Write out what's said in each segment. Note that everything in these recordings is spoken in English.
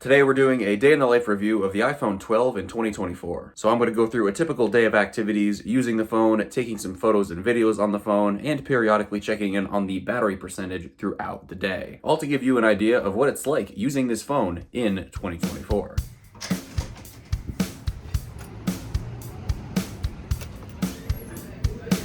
Today we're doing a day in the life review of the iPhone 12 in 2024. So I'm going to go through a typical day of activities using the phone, taking some photos and videos on the phone, and periodically checking in on the battery percentage throughout the day. All to give you an idea of what it's like using this phone in 2024.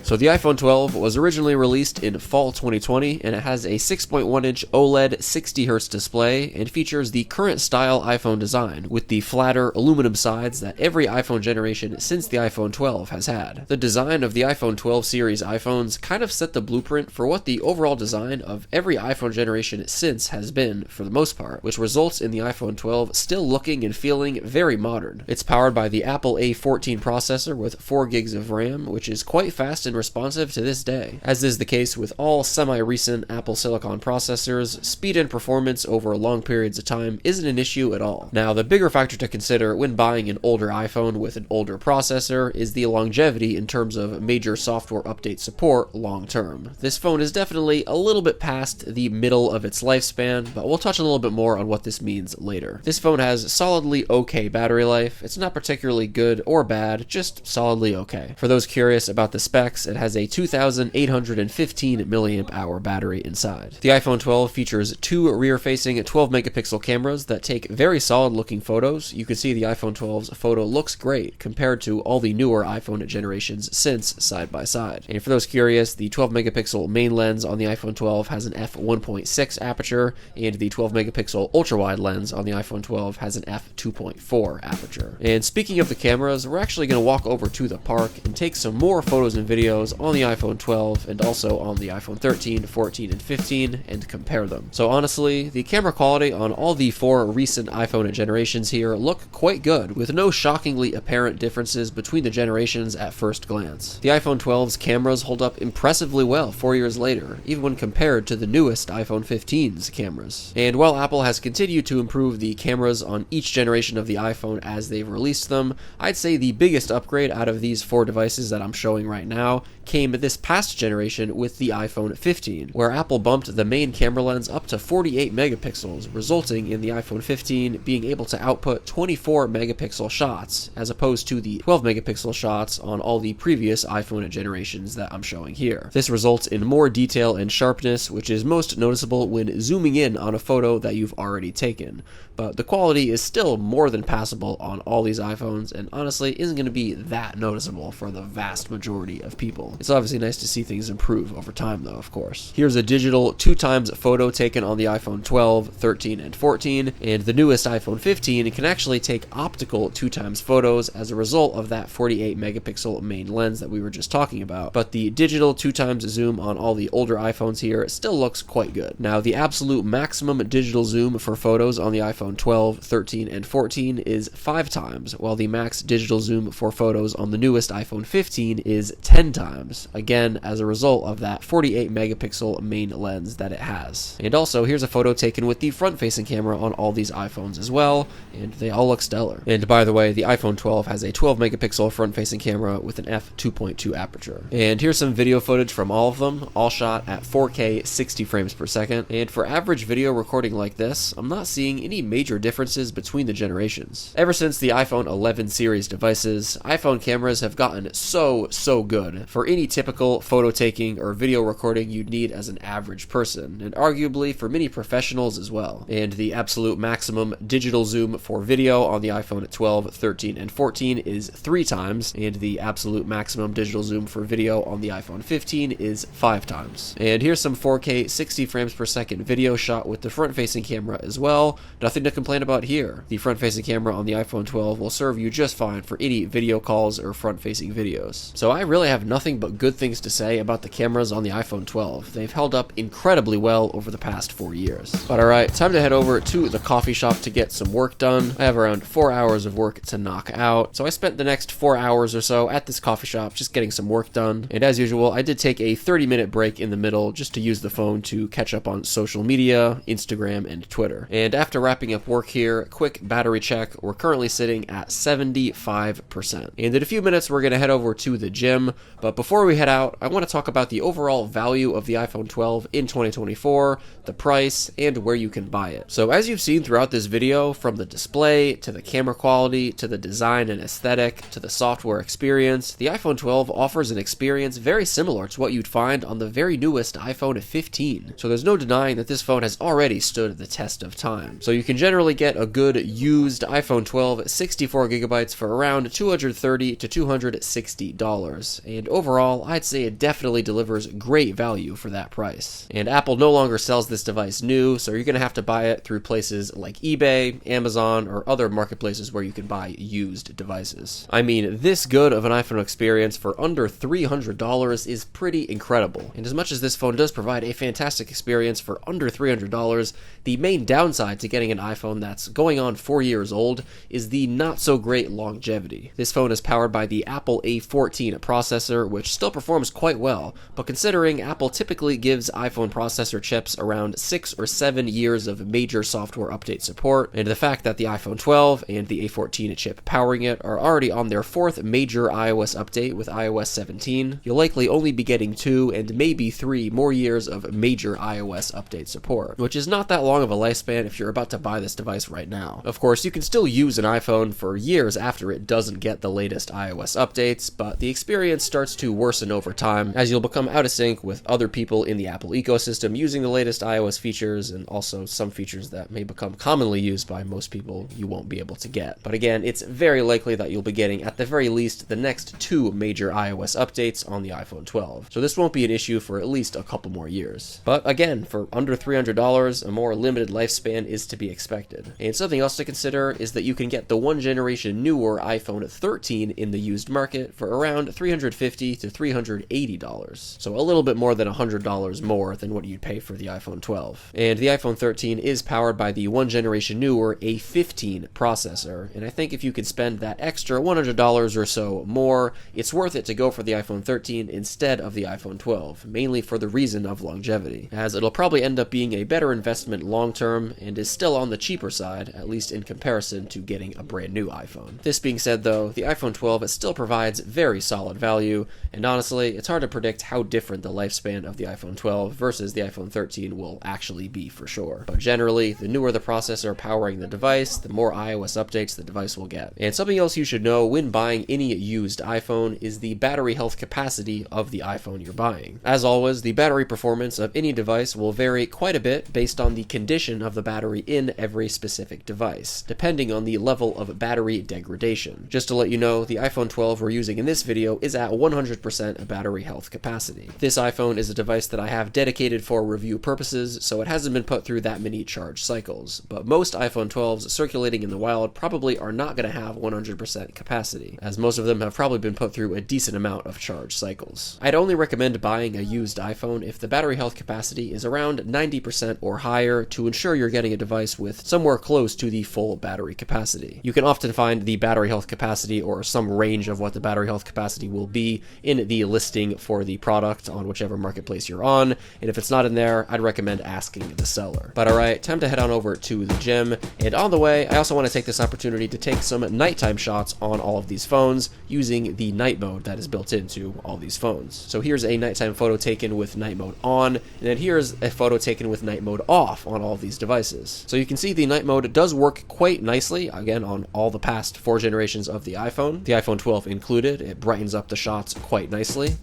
So the iPhone 12 was originally released in fall 2020, and it has a 6.1-inch OLED 60Hz display and features the current style iPhone design with the flatter aluminum sides that every iPhone generation since the iPhone 12 has had. The design of the iPhone 12 series iPhones kind of set the blueprint for what the overall design of every iPhone generation since has been for the most part, which results in the iPhone 12 still looking and feeling very modern. It's powered by the Apple A14 processor with 4 gigs of RAM, which is quite fast and responsive to this day. As is the case with all semi-recent Apple Silicon processors, speed and performance over long periods of time isn't an issue at all. Now, the bigger factor to consider when buying an older iPhone with an older processor is the longevity in terms of major software update support long term. This phone is definitely a little bit past the middle of its lifespan, but we'll touch a little bit more on what this means later. This phone has solidly okay battery life. It's not particularly good or bad, just solidly okay. For those curious about the specs, it has a 2,815 milliamp hour battery inside. The iPhone 12 features 2 rear-facing 12 megapixel cameras that take very solid looking photos. You can see the iPhone 12's photo looks great compared to all the newer iPhone generations since side by side. And for those curious, the 12 megapixel main lens on the iPhone 12 has an f1.6 aperture, and the 12 megapixel ultra-wide lens on the iPhone 12 has an f2.4 aperture. And speaking of the cameras, we're actually going to walk over to the park and take some more photos and videos on the iPhone 12 and also on the iPhone 13, 14, and 15 and compare them. So honestly, the camera quality on all the 4 recent iPhone generations here look quite good, with no shockingly apparent differences between the generations at first glance. The iPhone 12's cameras hold up impressively well 4 years later, even when compared to the newest iPhone 15's cameras. And while Apple has continued to improve the cameras on each generation of the iPhone as they've released them, I'd say the biggest upgrade out of these 4 devices that I'm showing right now came this past generation with the iPhone 15, where Apple bumped the main camera lens up to 48 megapixels, resulting in the iPhone 15 being able to output 24 megapixel shots, as opposed to the 12 megapixel shots on all the previous iPhone generations that I'm showing here. This results in more detail and sharpness, which is most noticeable when zooming in on a photo that you've already taken. But the quality is still more than passable on all these iPhones, and honestly isn't going to be that noticeable for the vast majority of people. It's obviously nice to see things improve over time though, of course. Here's a digital 2x photo taken on the iPhone 12, 13, and 14, and the newest iPhone 15 can actually take optical 2x photos as a result of that 48 megapixel main lens that we were just talking about, but the digital 2x zoom on all the older iPhones here still looks quite good. Now, the absolute maximum digital zoom for photos on the iPhone 12, 13, and 14 is 5x, while the max digital zoom for photos on the newest iPhone 15 is 10x, again as a result of that 48 megapixel main lens that it has. And also, here's a photo taken with the front-facing camera on all these iPhones as well, and they all look stellar. And by the way, the iPhone 12 has a 12 megapixel front-facing camera with an f2.2 aperture. And here's some video footage from all of them, all shot at 4K 60 frames per second, and for average video recording like this, I'm not seeing any major differences between the generations. Ever since the iPhone 11 series devices, iPhone cameras have gotten so good for any typical photo taking or video recording you'd need as an average person, and arguably for many professionals as well. And the absolute maximum digital zoom for video on the iPhone 12, 13, and 14 is 3x, and the absolute maximum digital zoom for video on the iPhone 15 is 5x. And here's some 4K 60 frames per second video shot with the front-facing camera as well. Nothing to complain about here. The front-facing camera on the iPhone 12 will serve you just fine for any video calls or front-facing videos. So I really have nothing but good things to say about the cameras on the iPhone 12. They've held up incredibly well over the past 4 years. But alright, time to head over to the coffee shop to get some work done. I have around 4 hours of work to knock out, so I spent the next 4 hours or so at this coffee shop just getting some work done. And as usual, I did take a 30-minute break in the middle just to use the phone to catch up on social media, Instagram, and Twitter. And after wrapping up work here, quick battery check, we're currently sitting at 75%. And in a few minutes, we're going to head over to the gym, but before before we head out, I want to talk about the overall value of the iPhone 12 in 2024, the price, and where you can buy it. So as you've seen throughout this video, from the display, to the camera quality, to the design and aesthetic, to the software experience, the iPhone 12 offers an experience very similar to what you'd find on the very newest iPhone 15. So there's no denying that this phone has already stood the test of time. So you can generally get a good used iPhone 12 64 gigabytes for around $230 to $260. And overall, I'd say it definitely delivers great value for that price. And Apple no longer sells this device new, so you're going to have to buy it through places like eBay, Amazon, or other marketplaces where you can buy used devices. I mean, this good of an iPhone experience for under $300 is pretty incredible. And as much as this phone does provide a fantastic experience for under $300, the main downside to getting an iPhone that's going on 4 years old is the not so great longevity. This phone is powered by the Apple A14 processor, which still performs quite well, but considering Apple typically gives iPhone processor chips around 6 or 7 years of major software update support, and the fact that the iPhone 12 and the A14 chip powering it are already on their 4th major iOS update with iOS 17, you'll likely only be getting 2 and maybe 3 more years of major iOS update support, which is not that long of a lifespan if you're about to buy this device right now. Of course, you can still use an iPhone for years after it doesn't get the latest iOS updates, but the experience starts to worsen over time as you'll become out of sync with other people in the Apple ecosystem using the latest iOS features, and also some features that may become commonly used by most people you won't be able to get. But again, it's very likely that you'll be getting at the very least the next 2 major iOS updates on the iPhone 12. So this won't be an issue for at least a couple more years. But again, for under $300, a more limited lifespan is to be expected. And something else to consider is that you can get the one generation newer iPhone 13 in the used market for around $350 to $380. So a little bit more than $100 more than what you'd pay for the iPhone 12. And the iPhone 13 is powered by the one generation newer A15 processor, and I think if you could spend that extra $100 or so more, it's worth it to go for the iPhone 13 instead of the iPhone 12, mainly for the reason of longevity, as it'll probably end up being a better investment long term and is still on the cheaper side, at least in comparison to getting a brand new iPhone. This being said though, the iPhone 12 still provides very solid value, and honestly, it's hard to predict how different the lifespan of the iPhone 12 versus the iPhone 13 will actually be for sure. But generally, the newer the processor powering the device, the more iOS updates the device will get. And something else you should know when buying any used iPhone is the battery health capacity of the iPhone you're buying. As always, the battery performance of any device will vary quite a bit based on the condition of the battery in every specific device, depending on the level of battery degradation. Just to let you know, the iPhone 12 we're using in this video is at 100% battery health capacity. This iPhone is a device that I have dedicated for review purposes, so it hasn't been put through that many charge cycles, but most iPhone 12s circulating in the wild probably are not going to have 100% capacity, as most of them have probably been put through a decent amount of charge cycles. I'd only recommend buying a used iPhone if the battery health capacity is around 90% or higher to ensure you're getting a device with somewhere close to the full battery capacity. You can often find the battery health capacity or some range of what the battery health capacity will be in the listing for the product on whichever marketplace you're on, and if it's not in there, I'd recommend asking the seller. But alright, time to head on over to the gym, and on the way, I also want to take this opportunity to take some nighttime shots on all of these phones using the night mode that is built into all these phones. So here's a nighttime photo taken with night mode on, and then here's a photo taken with night mode off on all of these devices. So you can see the night mode does work quite nicely, again, on all the past 4 generations of the iPhone 12 included. It brightens up the shots quite nicely.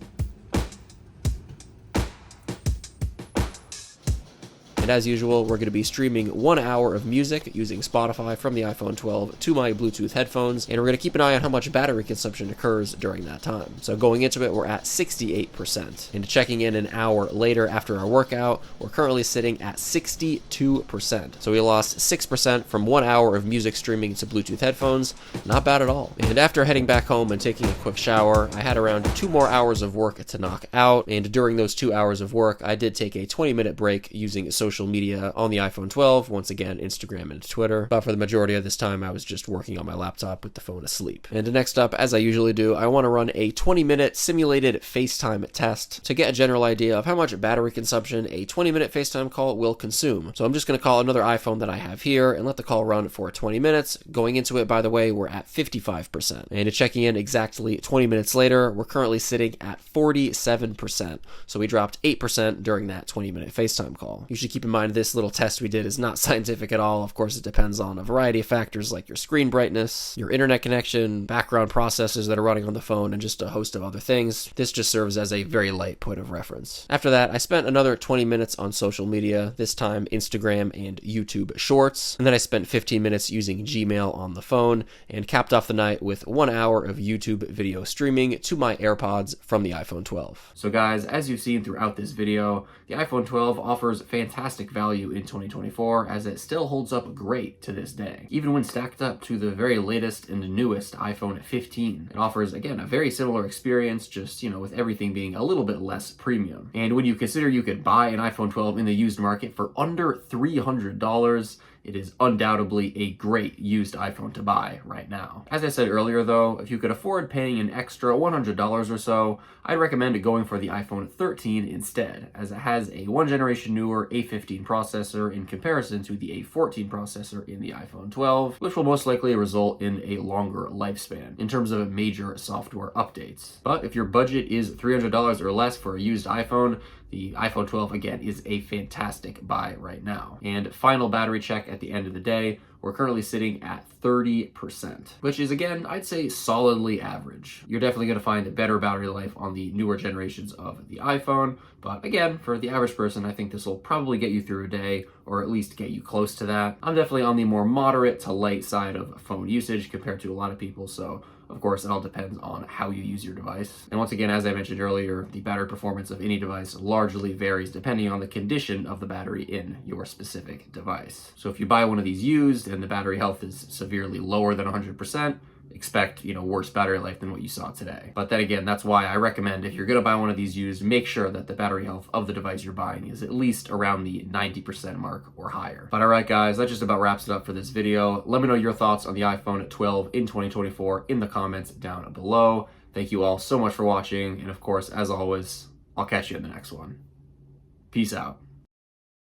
And as usual, we're going to be streaming 1 hour of music using Spotify from the iPhone 12 to my Bluetooth headphones, and we're going to keep an eye on how much battery consumption occurs during that time. So going into it, we're at 68%. And checking in an hour later after our workout, we're currently sitting at 62%. So we lost 6% from 1 hour of music streaming to Bluetooth headphones. Not bad at all. And after heading back home and taking a quick shower, I had around 2 more hours of work to knock out, and during those 2 hours of work, I did take a 20-minute break using social social media on the iPhone 12, once again, Instagram and Twitter. But for the majority of this time, I was just working on my laptop with the phone asleep. And next up, as I usually do, I want to run a 20-minute simulated FaceTime test to get a general idea of how much battery consumption a 20-minute FaceTime call will consume. So I'm just going to call another iPhone that I have here and let the call run for 20 minutes. Going into it, by the way, we're at 55%. And checking in exactly 20 minutes later, we're currently sitting at 47%. So we dropped 8% during that 20-minute FaceTime call. You should keep in mind this little test we did is not scientific at all. Of course, it depends on a variety of factors like your screen brightness, your internet connection, background processes that are running on the phone, and just a host of other things. This just serves as a very light point of reference. After that, I spent another 20 minutes on social media, this time Instagram and YouTube Shorts, and then I spent 15 minutes using Gmail on the phone and capped off the night with 1 hour of YouTube video streaming to my AirPods from the iPhone 12. So guys, as you've seen throughout this video, the iPhone 12 offers fantastic value in 2024 as it still holds up great to this day. Even when stacked up to the very latest and newest iPhone 15, it offers, again, a very similar experience, just, with everything being a little bit less premium. And when you consider you could buy an iPhone 12 in the used market for under $300, it is undoubtedly a great used iPhone to buy right now. As I said earlier though, if you could afford paying an extra $100 or so, I'd recommend going for the iPhone 13 instead, as it has a one generation newer A15 processor in comparison to the A14 processor in the iPhone 12, which will most likely result in a longer lifespan in terms of major software updates. But if your budget is $300 or less for a used iPhone, the iPhone 12, again, is a fantastic buy right now. And final battery check at the end of the day, we're currently sitting at 30%, which is, again, I'd say solidly average. You're definitely going to find a better battery life on the newer generations of the iPhone, but again, for the average person, I think this will probably get you through a day, or at least get you close to that. I'm definitely on the more moderate to light side of phone usage compared to a lot of people, so of course, it all depends on how you use your device. And once again, as I mentioned earlier, the battery performance of any device largely varies depending on the condition of the battery in your specific device. So if you buy one of these used and the battery health is severely lower than 100%, expect, worse battery life than what you saw today. But then again, that's why I recommend if you're going to buy one of these used, make sure that the battery health of the device you're buying is at least around the 90% mark or higher. But alright guys, that just about wraps it up for this video. Let me know your thoughts on the iPhone 12 in 2024 in the comments down below. Thank you all so much for watching, and of course, as always, I'll catch you in the next one. Peace out.